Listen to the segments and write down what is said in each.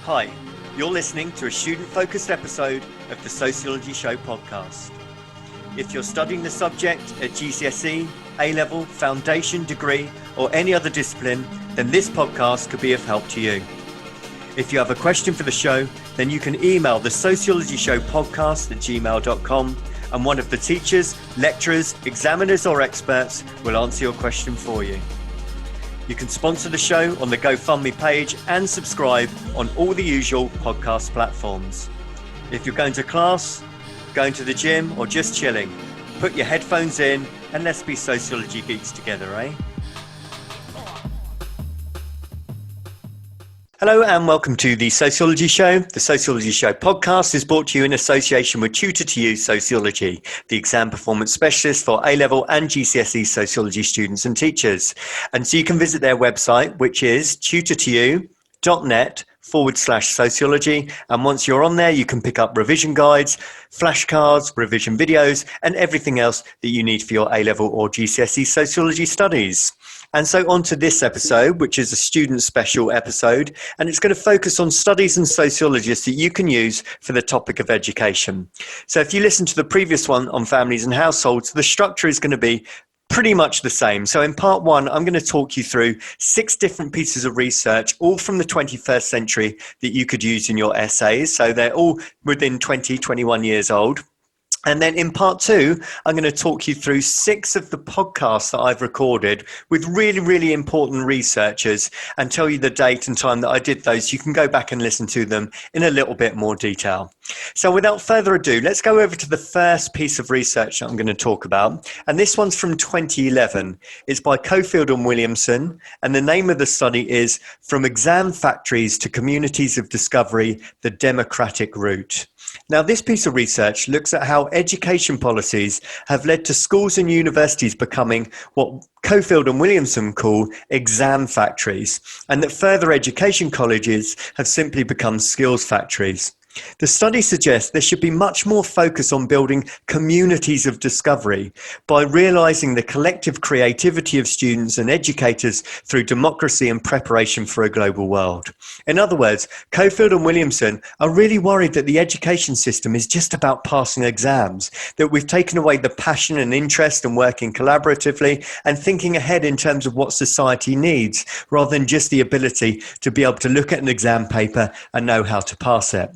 Hi, you're listening to a student-focused episode of the Sociology Show podcast. If you're studying the subject at GCSE, A-level, foundation, degree, or any other discipline, then this podcast could be of help to you. If you have a question for the show, then you can email the Sociology Show podcast at gmail.com, and one of the teachers, lecturers, examiners, or experts will answer your question for you. You can sponsor the show on the GoFundMe page and subscribe on all the usual podcast platforms. If you're going to class, going to the gym, or just chilling, put your headphones in and let's be sociology geeks together, eh? Hello and welcome to the Sociology Show. The Sociology Show podcast is brought to you in association with Tutor2You Sociology, the exam performance specialist for A-level and GCSE sociology students and teachers. And so you can visit their website, which is tutor2you.net/sociology. And once you're on there, you can pick up revision guides, flashcards, revision videos, and everything else that you need for your A-level or GCSE sociology studies. And so on to this episode, which is a student special episode, and it's going to focus on studies and sociologists that you can use for the topic of education. So if you listen to the previous one on families and households, the structure is going to be pretty much the same. So in part one, I'm going to talk you through 6 different pieces of research, all from the 21st century that you could use in your essays. So they're all within 21 years old. And then in part 2, I'm going to talk you through 6 of the podcasts that I've recorded with really important researchers and tell you the date and time that I did those. You can go back and listen to them in a little bit more detail. So without further ado, let's go over to the first piece of research that I'm going to talk about. And this one's from 2011. It's by Cofield and Williamson. And the name of the study is From Exam Factories to Communities of Discovery, the Democratic Route. Now, this piece of research looks at how education policies have led to schools and universities becoming what Cofield and Williamson call exam factories, and that further education colleges have simply become skills factories. The study suggests there should be much more focus on building communities of discovery by realizing the collective creativity of students and educators through democracy and preparation for a global world. In other words, Cofield and Williamson are really worried that the education system is just about passing exams, that we've taken away the passion and interest in working collaboratively and thinking ahead in terms of what society needs, rather than just the ability to be able to look at an exam paper and know how to pass it.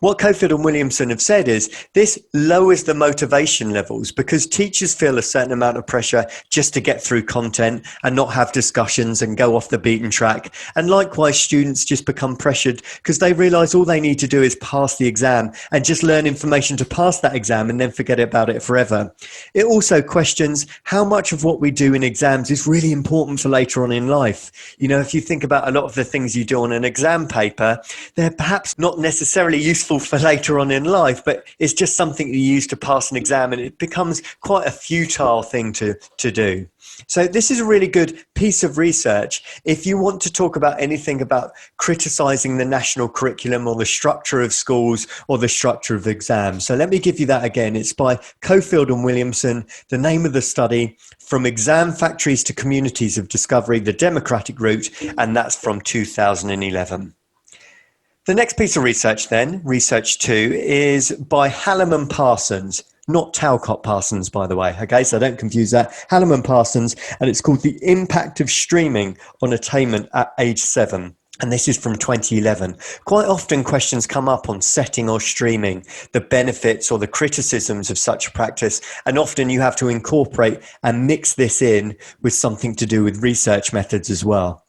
What Cofield and Williamson have said is this lowers the motivation levels because teachers feel a certain amount of pressure just to get through content and not have discussions and go off the beaten track. And likewise, students just become pressured because they realize all they need to do is pass the exam and just learn information to pass that exam and then forget about it forever. It also questions how much of what we do in exams is really important for later on in life. You know, if you think about a lot of the things you do on an exam paper, they're perhaps not necessarily useful for later on in life, but it's just something you use to pass an exam, and it becomes quite a futile thing to do. So this is a really good piece of research if you want to talk about anything about criticizing the national curriculum or the structure of schools or the structure of exams. So let me give you that again. It's by Cofield and Williamson. The name of the study, From Exam Factories to Communities of Discovery, the Democratic Route, and that's from 2011. The next piece of research then, research 2, is by Hallam and Parsons, not Talcott Parsons, by the way. Okay, so don't confuse that. Hallam and Parsons, and it's called The Impact of Streaming on Attainment at Age 7. And this is from 2011. Quite often questions come up on setting or streaming, the benefits or the criticisms of such practice. And often you have to incorporate and mix this in with something to do with research methods as well.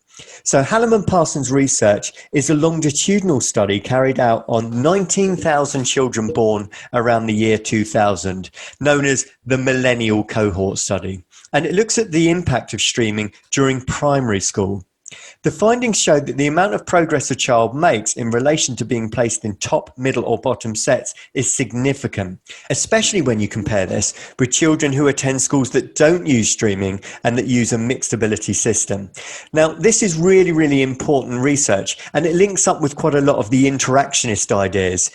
So Hallam and Parsons research is a longitudinal study carried out on 19,000 children born around the year 2000, known as the Millennial Cohort Study. And it looks at the impact of streaming during primary school. The findings showed that the amount of progress a child makes in relation to being placed in top, middle or bottom sets is significant, especially when you compare this with children who attend schools that don't use streaming and that use a mixed ability system. Now, this is really important research, and it links up with quite a lot of the interactionist ideas.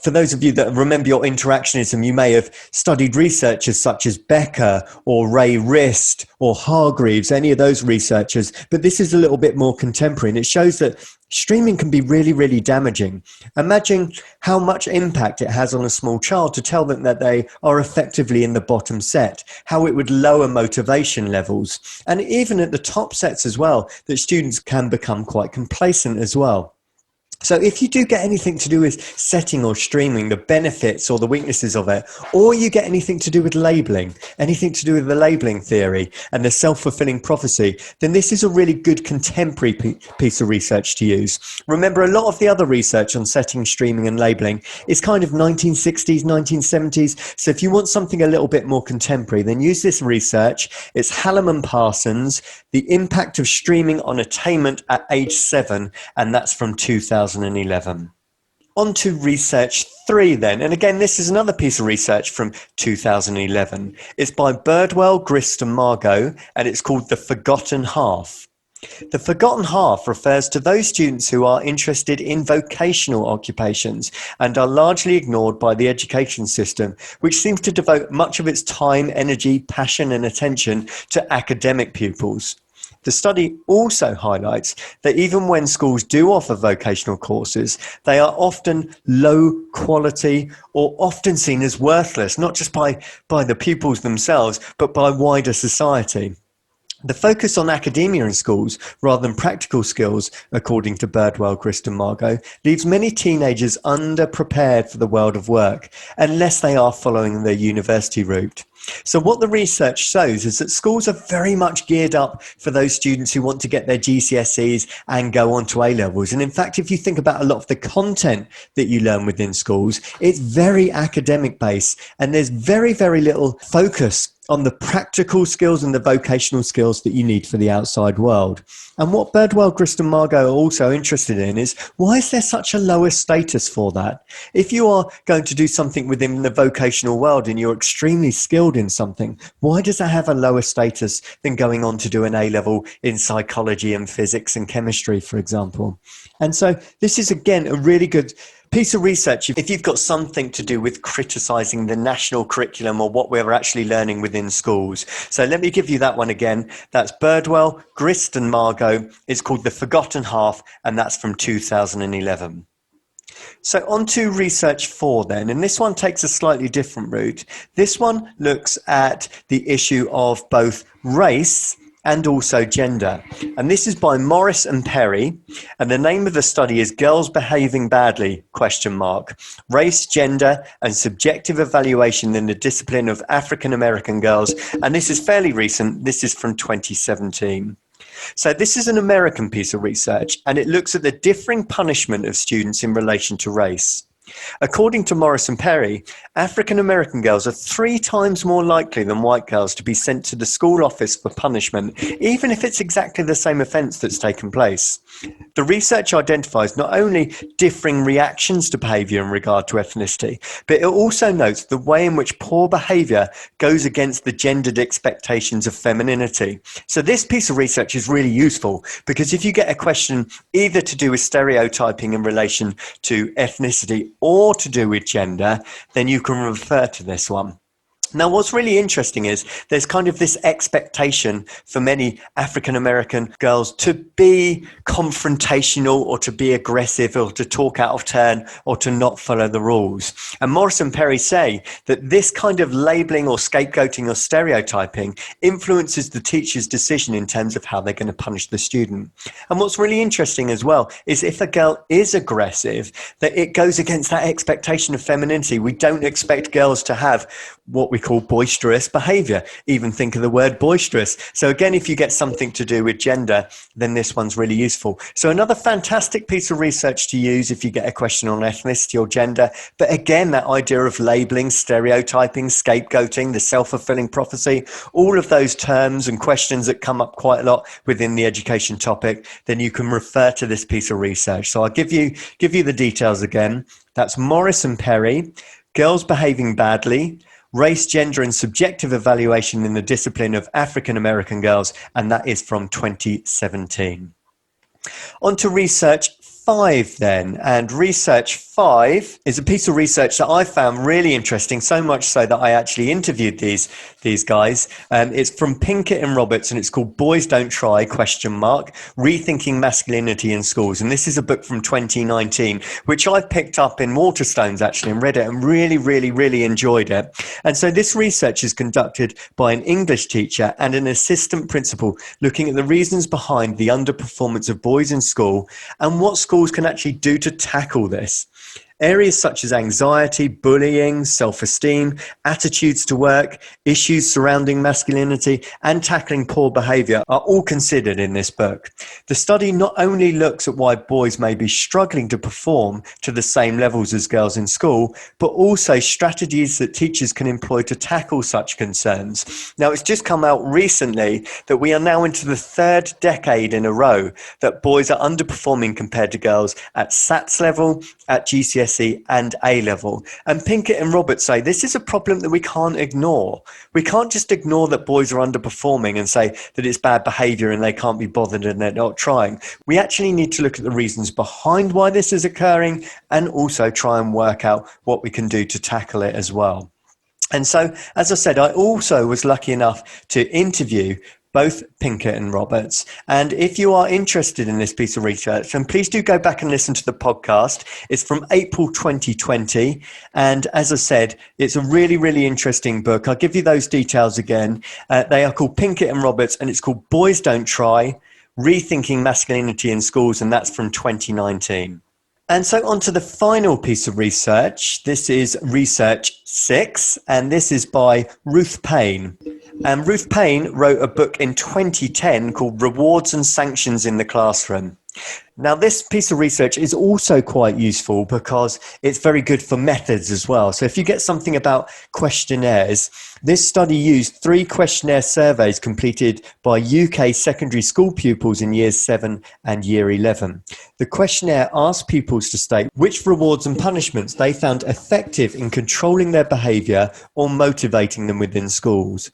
For those of you that remember your interactionism, you may have studied researchers such as Becker or Ray Rist or Hargreaves, any of those researchers, but this is a little bit more contemporary, and it shows that Streaming can be really, really damaging. Imagine how much impact it has on a small child to tell them that they are effectively in the bottom set, how it would lower motivation levels, and even at the top sets as well, that students can become quite complacent as well. So if you do get anything to do with setting or streaming, the benefits or the weaknesses of it, or you get anything to do with labeling, anything to do with the labeling theory and the self-fulfilling prophecy, then this is a really good contemporary piece of research to use. Remember, a lot of the other research on setting, streaming and labeling is kind of 1960s, 1970s. So if you want something a little bit more contemporary, then use this research. It's Hallam and Parsons, The Impact of Streaming on Attainment at Age 7, and that's from 2011. On to research 3 then, and again this is another piece of research from 2011. It's by Birdwell, Grist and Margot, and it's called The Forgotten Half. The forgotten half refers to those students who are interested in vocational occupations and are largely ignored by the education system, which seems to devote much of its time, energy, passion and attention to academic pupils. The study also highlights that even when schools do offer vocational courses, they are often low quality or often seen as worthless, not just by the pupils themselves, but by wider society. The focus on academia in schools rather than practical skills, according to Birdwell, Grist and Margot, leaves many teenagers underprepared for the world of work unless they are following their university route. So what the research shows is that schools are very much geared up for those students who want to get their GCSEs and go on to A-levels. And in fact, if you think about a lot of the content that you learn within schools, it's very academic based and there's very, very little focus on the practical skills and the vocational skills that you need for the outside world. And what Birdwell, Grist and Margot are also interested in is, why is there such a lower status for that? If you are going to do something within the vocational world and you're extremely skilled in something, why does that have a lower status than going on to do an A-level in psychology and physics and chemistry, for example? And so this is, again, a really good piece of research if you've got something to do with criticising the national curriculum or what we're actually learning within schools. So let me give you that one again. That's Birdwell, Grist and Margot. It's called The Forgotten Half, and that's from 2011. So on to research 4 then, and this one takes a slightly different route. This one looks at the issue of both race and also gender. And this is by Morris and Perry, and the name of the study is Girls Behaving Badly, ? Race, Gender and Subjective Evaluation in the Discipline of African American Girls. And this is fairly recent. This is from 2017. So this is an American piece of research, and it looks at the differing punishment of students in relation to race. According to Morris and Perry, African American girls are 3 times more likely than white girls to be sent to the school office for punishment, even if it's exactly the same offence that's taken place. The research identifies not only differing reactions to behaviour in regard to ethnicity, but it also notes the way in which poor behaviour goes against the gendered expectations of femininity. So this piece of research is really useful, because if you get a question either to do with stereotyping in relation to ethnicity or to do with gender, then you can refer to this one. Now, what's really interesting is there's kind of this expectation for many African American girls to be confrontational or to be aggressive or to talk out of turn or to not follow the rules. And Morris and Perry say that this kind of labeling or scapegoating or stereotyping influences the teacher's decision in terms of how they're going to punish the student. And what's really interesting as well is if a girl is aggressive, that it goes against that expectation of femininity. We don't expect girls to have what we call boisterous behavior. Even think of the word boisterous. So again, if you get something to do with gender, then this one's really useful. So another fantastic piece of research to use if you get a question on ethnicity or gender. But again, that idea of labeling, stereotyping, scapegoating, the self-fulfilling prophecy, all of those terms and questions that come up quite a lot within the education topic, then you can refer to this piece of research. So I'll give you the details again. That's Morris and Perry, Girls Behaving Badly, Race, Gender and Subjective Evaluation in the Discipline of African American Girls, and that is from 2017. On to research 5 then, and research 5 is a piece of research that I found really interesting, so much so that I actually interviewed these guys. It's from Pinkett and Roberts, and it's called Boys Don't Try, Rethinking Masculinity in Schools. And this is a book from 2019, which I picked up in Waterstones actually and read it and really enjoyed it. And so this research is conducted by an English teacher and an assistant principal, looking at the reasons behind the underperformance of boys in school and what schools can actually do to tackle this. Areas such as anxiety, bullying, self-esteem, attitudes to work, issues surrounding masculinity, and tackling poor behaviour are all considered in this book. The study not only looks at why boys may be struggling to perform to the same levels as girls in school, but also strategies that teachers can employ to tackle such concerns. Now, it's just come out recently that we are now into the 3rd decade in a row that boys are underperforming compared to girls at SATs level, at GCSE and A level. And Pinkett and Roberts say this is a problem that we can't ignore. We can't just ignore that boys are underperforming and say that it's bad behaviour and they can't be bothered and they're not trying. We actually need to look at the reasons behind why this is occurring and also try and work out what we can do to tackle it as well. And so, as I said, I also was lucky enough to interview both Pinkett and Roberts. And if you are interested in this piece of research, then please do go back and listen to the podcast. It's from April 2020. And as I said, it's a really interesting book. I'll give you those details again. They are called Pinkett and Roberts, and it's called Boys Don't Try, Rethinking Masculinity in Schools, and that's from 2019. And so on to the final piece of research. This is research 6, and this is by Ruth Payne. And Ruth Payne wrote a book in 2010 called Rewards and Sanctions in the Classroom. Now, this piece of research is also quite useful because it's very good for methods as well. So if you get something about questionnaires, this study used 3 questionnaire surveys completed by UK secondary school pupils in years 7 and year 11. The questionnaire asked pupils to state which rewards and punishments they found effective in controlling their behaviour or motivating them within schools.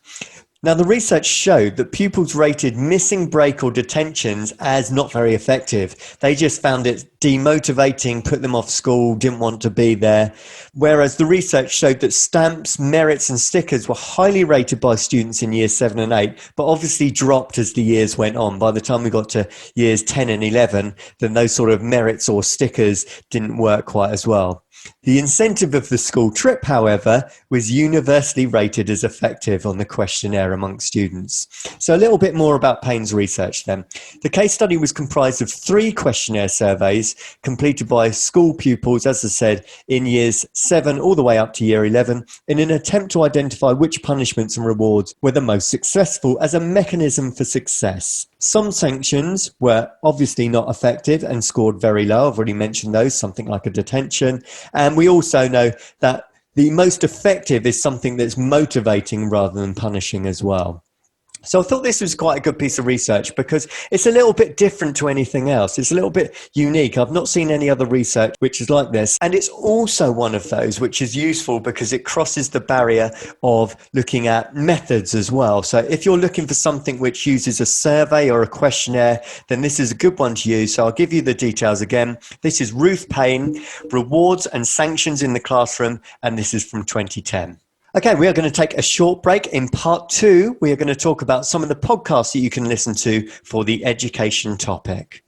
Now, the research showed that pupils rated missing break or detentions as not very effective. They just found it demotivating, put them off school, didn't want to be there. Whereas the research showed that stamps, merits and stickers were highly rated by students in years 7 and 8, but obviously dropped as the years went on. By the time we got to years 10 and 11, then those sort of merits or stickers didn't work quite as well. The incentive of the school trip, however, was universally rated as effective on the questionnaire amongst students. So a little bit more about Payne's research then. The case study was comprised of 3 questionnaire surveys completed by school pupils, as I said, in years 7 all the way up to year 11, in an attempt to identify which punishments and rewards were the most successful as a mechanism for success. Some sanctions were obviously not effective and scored very low. I've already mentioned those, something like a detention. And we also know that the most effective is something that's motivating rather than punishing as well. So I thought this was quite a good piece of research because it's a little bit different to anything else. It's a little bit unique. I've not seen any other research which is like this. And it's also one of those which is useful because it crosses the barrier of looking at methods as well. So if you're looking for something which uses a survey or a questionnaire, then this is a good one to use. So I'll give you the details again. This is Ruth Payne, Rewards and Sanctions in the Classroom, and this is from 2010. Okay, we are going to take a short break. In part 2, we are going to talk about some of the podcasts that you can listen to for the education topic.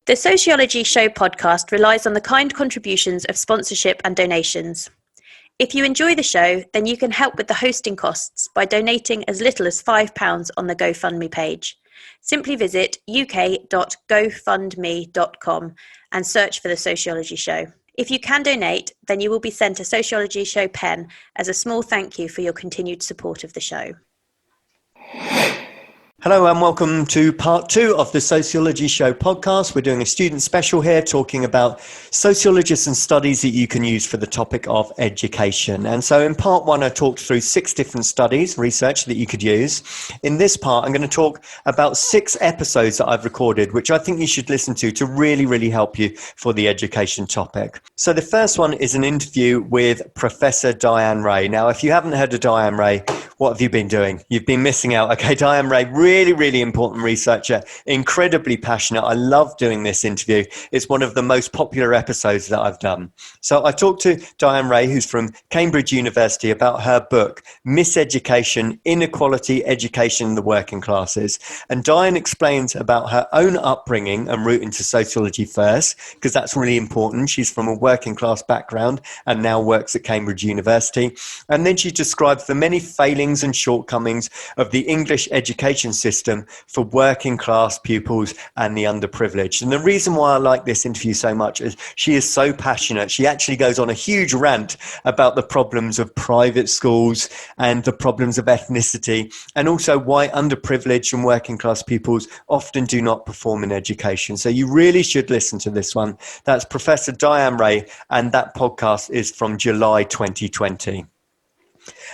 The Sociology Show podcast relies on the kind contributions of sponsorship and donations. If you enjoy the show, then you can help with the hosting costs by donating as little as £5 on the GoFundMe page. Simply visit uk.gofundme.com and search for The Sociology Show. If you can donate, then you will be sent a Sociology Show pen as a small thank you for your continued support of the show. Hello and welcome to part 2 of the Sociology Show podcast. We're doing a student special here talking about sociologists and studies that you can use for the topic of education. And so in part 1, I talked through 6 different studies, research that you could use. In this part, I'm going to talk about 6 episodes that I've recorded, which I think you should listen to really help you for the education topic. So the first one is an interview with Professor Diane Ray. Now, if you haven't heard of Diane Ray, what have you been doing? You've been missing out. Okay, Diane Ray, really really, really important researcher, incredibly passionate. I love doing this interview. It's one of the most popular episodes that I've done. So I talked to Diane Ray, who's from Cambridge University, about her book, Miseducation, Inequality, Education in the Working Classes. And Diane explains about her own upbringing and route into sociology first, because that's really important. She's from a working class background and now works at Cambridge University. And then she describes the many failings and shortcomings of the English education system for working class pupils and the underprivileged. And the reason why I like this interview so much is she is so passionate. She actually goes on a huge rant about the problems of private schools and the problems of ethnicity, and also why underprivileged and working class pupils often do not perform in education. So you really should listen to this one. That's Professor Diane Ray, and that podcast is from July 2020.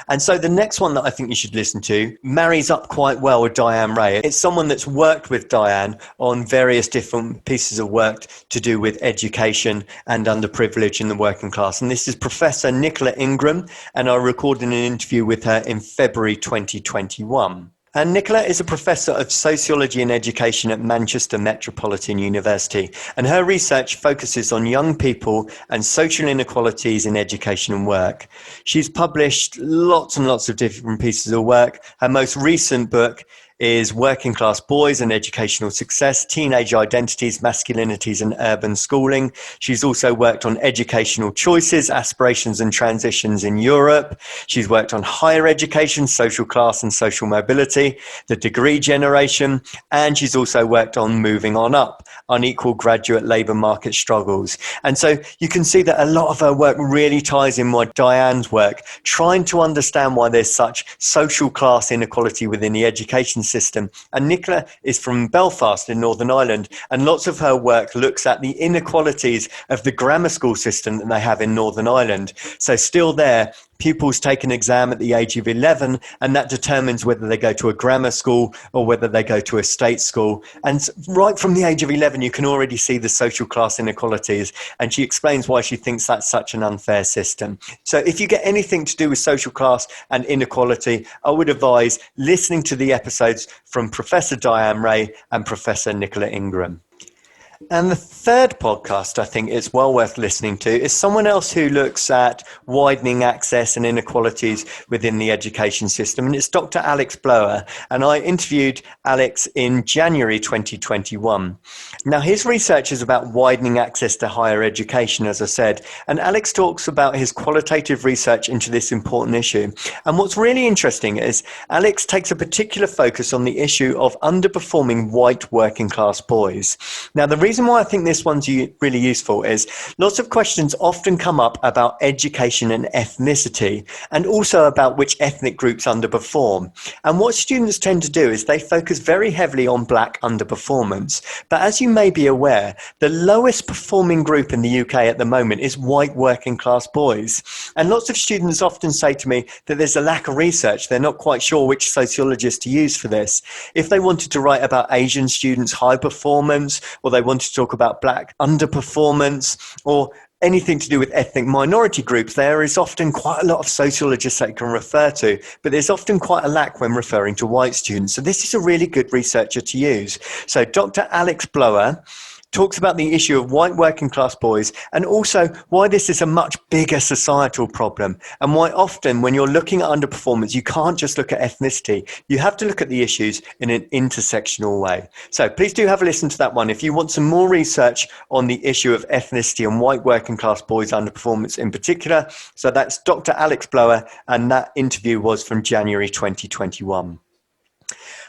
And so the next one that I think you should listen to marries up quite well with Diane Ray. It's someone that's worked with Diane on various different pieces of work to do with education and underprivileged in the working class. And this is Professor Nicola Ingram, and I recorded an interview with her in February 2021. And Nicola is a professor of sociology and education at Manchester Metropolitan University, and her research focuses on young people and social inequalities in education and work. She's published lots and lots of different pieces of work. Her most recent book is Working Class Boys and Educational Success, Teenage Identities, Masculinities and Urban Schooling. She's also worked on educational choices, aspirations and transitions in Europe. She's worked on higher education, social class and social mobility, the degree generation, and she's also worked on moving on up, unequal graduate labour market struggles. And so you can see that a lot of her work really ties in with Diane's work, trying to understand why there's such social class inequality within the education system. And Nicola is from Belfast in Northern Ireland, and lots of her work looks at the inequalities of the grammar school system that they have in Northern Ireland. So still there, pupils take an exam at the age of 11, and that determines whether they go to a grammar school or whether they go to a state school. And right from the age of 11, you can already see the social class inequalities, and she explains why she thinks that's such an unfair system. So if you get anything to do with social class and inequality, I would advise listening to the episodes from Professor Diane Ray and Professor Nicola Ingram. And the third podcast I think it's well worth listening to is someone else who looks at widening access and inequalities within the education system, and it's Dr. Alex Blower. And I interviewed Alex in January 2021. Now, his research is about widening access to higher education, as I said, and Alex talks about his qualitative research into this important issue. And what's really interesting is Alex takes a particular focus on the issue of underperforming white working class boys. Now, the reason why I think this one's really useful is lots of questions often come up about education and ethnicity, and also about which ethnic groups underperform. And what students tend to do is they focus very heavily on black underperformance. But as you may be aware, the lowest performing group in the UK at the moment is white working class boys. And lots of students often say to me that there's a lack of research. They're not quite sure which sociologist to use for this. If they wanted to write about Asian students' high performance, or they wanted to talk about black underperformance, or anything to do with ethnic minority groups, there is often quite a lot of sociologists that you can refer to, but there's often quite a lack when referring to white students. So this is a really good researcher to use. So Dr. Alex Blower talks about the issue of white working class boys, and also why this is a much bigger societal problem, and why often when you're looking at underperformance, you can't just look at ethnicity. You have to look at the issues in an intersectional way. So please do have a listen to that one if you want some more research on the issue of ethnicity and white working class boys underperformance in particular. So that's Dr. Alex Blower, and that interview was from January 2021.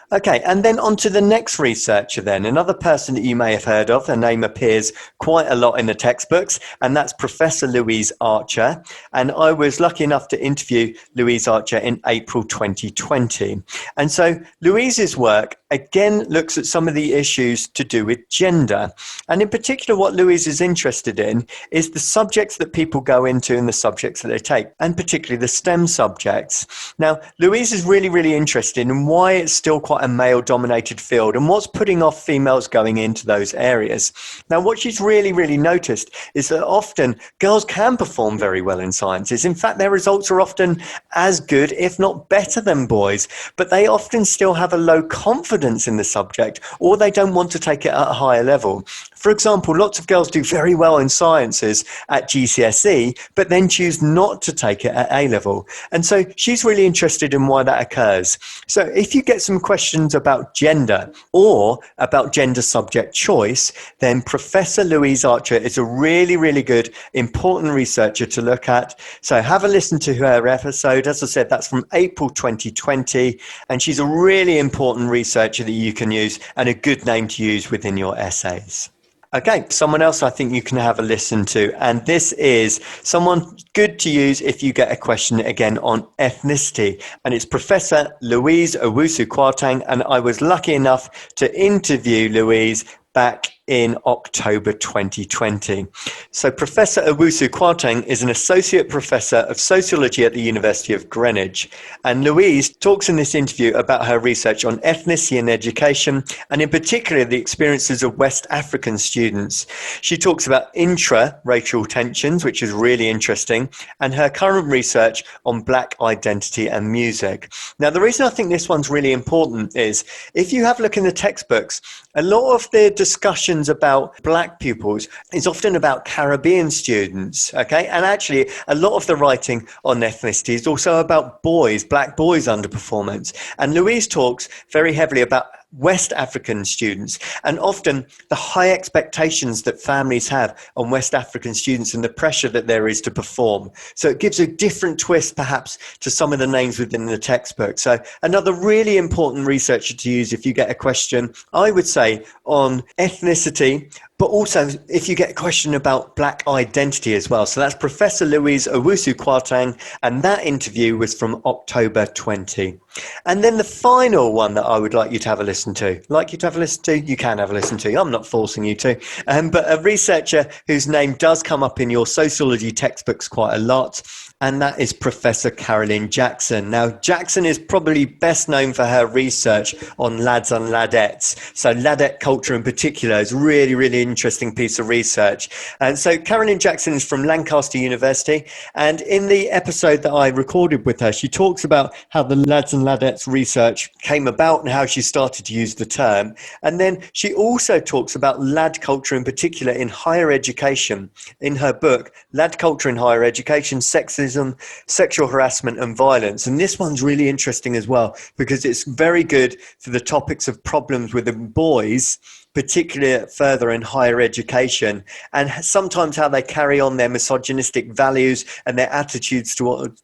Okay, and then on to the next researcher then, another person that you may have heard of. Her name appears quite a lot in the textbooks, and that's Professor Louise Archer. And I was lucky enough to interview Louise Archer in April 2020. And so Louise's work again looks at some of the issues to do with gender. And in particular, what Louise is interested in is the subjects that people go into and the subjects that they take, and particularly the STEM subjects. Now, Louise is really, really interested in why it's still quite quite a male-dominated field, and what's putting off females going into those areas. Now, what she's really noticed is that often girls can perform very well in sciences. In fact, their results are often as good, if not better than boys, but they often still have a low confidence in the subject, or they don't want to take it at a higher level. For example, lots of girls do very well in sciences at GCSE, but then choose not to take it at A level. And so she's really interested in why that occurs. So if you get some questions about gender or about gender subject choice, then Professor Louise Archer is a really good, important researcher to look at. So have a listen to her episode. As I said, that's from April 2020, and she's a really important researcher that you can use and a good name to use within your essays. Okay, someone else I think you can have a listen to, and this is someone good to use if you get a question again on ethnicity, and it's Professor Louise Owusu-Kwarteng, and I was lucky enough to interview Louise back in October 2020. So Professor Owusu-Kwarteng is an associate professor of sociology at the University of Greenwich. And Louise talks in this interview about her research on ethnicity in education, and in particular the experiences of West African students. She talks about intra-racial tensions, which is really interesting, and her current research on Black identity and music. Now, the reason I think this one's really important is if you have a look in the textbooks, a lot of the discussions about Black pupils is often about Caribbean students, okay? And actually, a lot of the writing on ethnicity is also about boys, Black boys' underperformance. And Louise talks very heavily about West African students, and often the high expectations that families have on West African students and the pressure that there is to perform. So it gives a different twist perhaps to some of the names within the textbook. So another really important researcher to use if you get a question, I would say, on ethnicity, but also if you get a question about Black identity as well. So that's Professor Louise Owusu-Kwarteng, and that interview was from October 20. And then the final one that I would like you to have a listen to. Like you to have a listen to? You can have a listen to. I'm not forcing you to. But a researcher whose name does come up in your sociology textbooks quite a lot, and that is Professor Carolyn Jackson. Now, Jackson is probably best known for her research on lads and ladettes. So ladette culture in particular is really interesting piece of research. And so Carolyn Jackson is from Lancaster University. And in the episode that I recorded with her, she talks about how the lads and ladettes research came about and how she started to use the term. And then she also talks about lad culture in particular in higher education in her book, Lad Culture in Higher Education, Sexism, Sexual Harassment and Violence. And this one's really interesting as well, because it's very good for the topics of problems with the boys, particularly further in higher education, and sometimes how they carry on their misogynistic values and their attitudes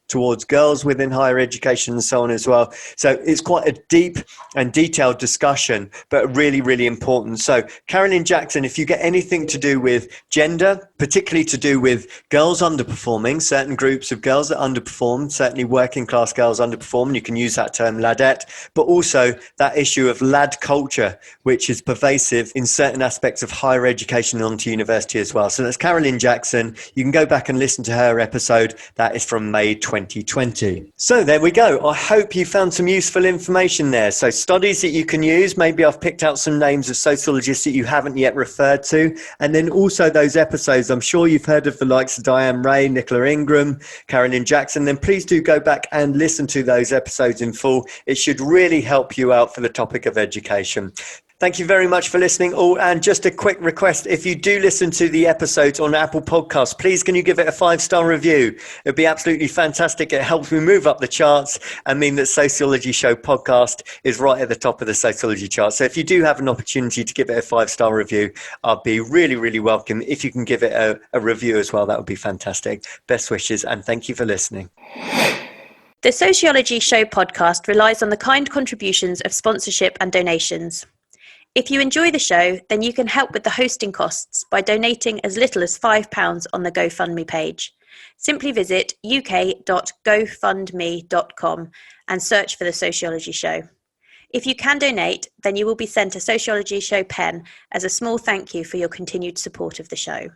towards girls within higher education and so on as well. So it's quite a deep and detailed discussion, but really important. So Carolyn Jackson, if you get anything to do with gender, particularly to do with girls underperforming, certain groups of girls that underperform, certainly working class girls underperform, you can use that term ladette, but also that issue of lad culture, which is pervasive in certain aspects of higher education and onto university as well. So that's Carolyn Jackson. You can go back and listen to her episode. That is from May 2020. So there we go. I hope you found some useful information there. So studies that you can use. Maybe I've picked out some names of sociologists that you haven't yet referred to. And then also those episodes. I'm sure you've heard of the likes of Diane Ray, Nicola Ingram, Carolyn Jackson. Then please do go back and listen to those episodes in full. It should really help you out for the topic of education. Thank you very much for listening. Oh, and just a quick request, if you do listen to the episodes on Apple Podcasts, please can you give it a 5-star review? It'd be absolutely fantastic. It helps me move up the charts and mean that Sociology Show podcast is right at the top of the sociology chart. So if you do have an opportunity to give it a 5-star review, I'd be really welcome. If you can give it a review as well, that would be fantastic. Best wishes, and thank you for listening. The Sociology Show podcast relies on the kind contributions of sponsorship and donations. If you enjoy the show, then you can help with the hosting costs by donating as little as £5 on the GoFundMe page. Simply visit uk.gofundme.com and search for the Sociology Show. If you can donate, then you will be sent a Sociology Show pen as a small thank you for your continued support of the show.